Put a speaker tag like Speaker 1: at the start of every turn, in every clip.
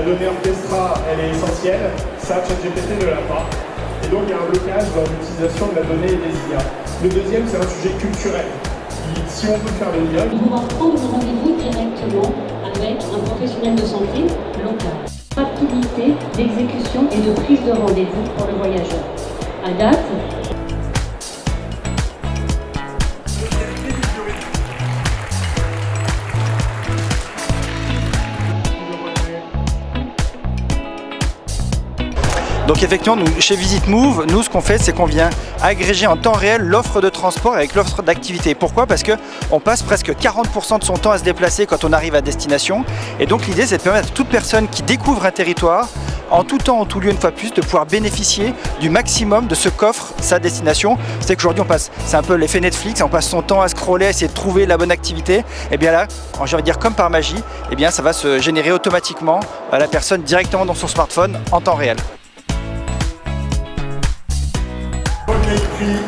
Speaker 1: donnée Orchestra, elle est essentielle, ça, ChatGPT ne l'a pas. Et donc, il y a un blocage dans l'utilisation de la donnée et des IA. Le deuxième, c'est un sujet culturel. Si on peut faire le dialogue,
Speaker 2: il faudra prendre rendez-vous directement avec un professionnel de santé local. Rapidité d'exécution et de prise de rendez-vous pour le voyageur. À date,
Speaker 3: Donc effectivement, nous, chez VisitMove, nous ce qu'on fait, c'est qu'on vient agréger en temps réel l'offre de transport avec l'offre d'activité. Pourquoi? Parce qu'on passe presque 40% de son temps à se déplacer quand on arrive à destination. Et donc l'idée, c'est de permettre à toute personne qui découvre un territoire, en tout temps, en tout lieu, une fois plus, de pouvoir bénéficier du maximum de ce qu'offre sa destination. C'est qu'aujourd'hui, on passe, c'est un peu l'effet Netflix, on passe son temps à scroller, à essayer de trouver la bonne activité. Et bien là, j'ai envie de dire comme par magie, et bien ça va se générer automatiquement à la personne directement dans son smartphone en temps réel.
Speaker 1: premier prix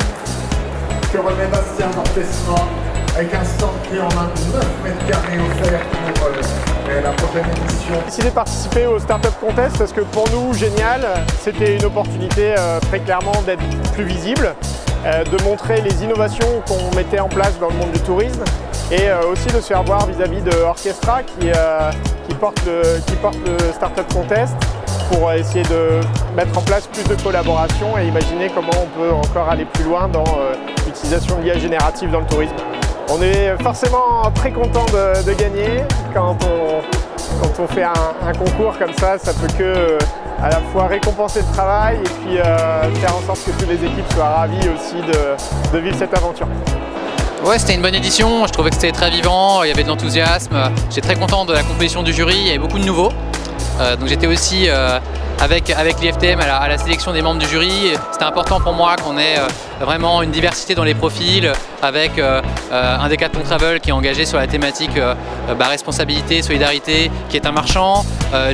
Speaker 1: que remet Bastien d'Orchestra avec un stand clé en main de 9 mètres carrés offert pour la prochaine édition.
Speaker 4: J'ai décidé de participer au Startup Contest parce que pour nous, Génial, c'était une opportunité très clairement d'être plus visible, de montrer les innovations qu'on mettait en place dans le monde du tourisme et aussi de se faire voir vis-à-vis de Orchestra qui porte le Startup Contest pour essayer de mettre en place plus de collaboration et imaginer comment on peut encore aller plus loin dans l'utilisation de l'IA générative dans le tourisme. On est forcément très content de gagner. Quand on fait un concours comme ça peut que à la fois récompenser le travail et puis faire en sorte que toutes les équipes soient ravies aussi de vivre cette aventure.
Speaker 5: Ouais, c'était une bonne édition, je trouvais que c'était très vivant, il y avait de l'enthousiasme. J'étais très content de la composition du jury, il y avait beaucoup de nouveaux. Donc j'étais aussi avec l'IFTM à la sélection des membres du jury. C'était important pour moi qu'on ait vraiment une diversité dans les profils avec un Decathlon Travel qui est engagé sur la thématique responsabilité, solidarité, qui est un marchand,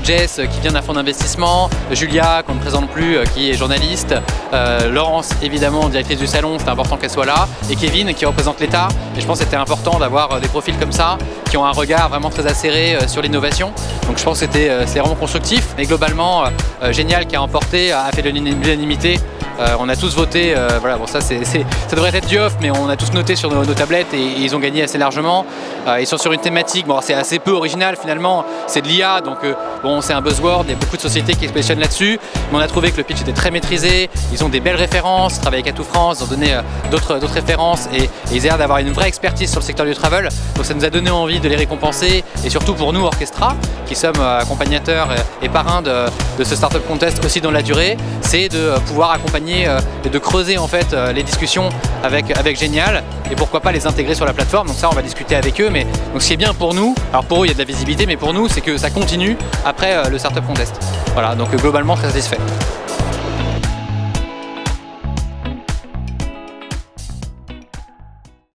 Speaker 5: Jess qui vient d'un fonds d'investissement, Julia qu'on ne présente plus qui est journaliste, Laurence évidemment directrice du salon, c'était important qu'elle soit là, et Kevin qui représente l'État. Et je pense que c'était important d'avoir des profils comme ça qui ont un regard vraiment très acéré sur l'innovation. Donc je pense que c'était vraiment constructif. Mais globalement, Génial qui a emporté, a fait de l'unanimité. On a tous voté, voilà, bon ça devrait être du off, mais on a tous noté sur nos tablettes et ils ont gagné assez largement. Ils sont sur une thématique, bon c'est assez peu original finalement, c'est de l'IA, donc bon c'est un buzzword, il y a beaucoup de sociétés qui se positionnent là-dessus, mais on a trouvé que le pitch était très maîtrisé, ils ont des belles références, ils travaillent avec Atout France, ils ont donné d'autres références et ils ont l'air d'avoir une vraie expertise sur le secteur du travel, donc ça nous a donné envie de les récompenser et surtout pour nous Orchestra, qui sommes accompagnateurs et parrains de ce Startup Contest aussi dans la durée, c'est de pouvoir accompagner et de creuser en fait les discussions avec Génial et pourquoi pas les intégrer sur la plateforme. Donc ça on va discuter avec eux, mais donc ce qui est bien pour nous, alors pour eux il y a de la visibilité, mais pour nous c'est que ça continue après le Startup Contest. Voilà, donc globalement très satisfait.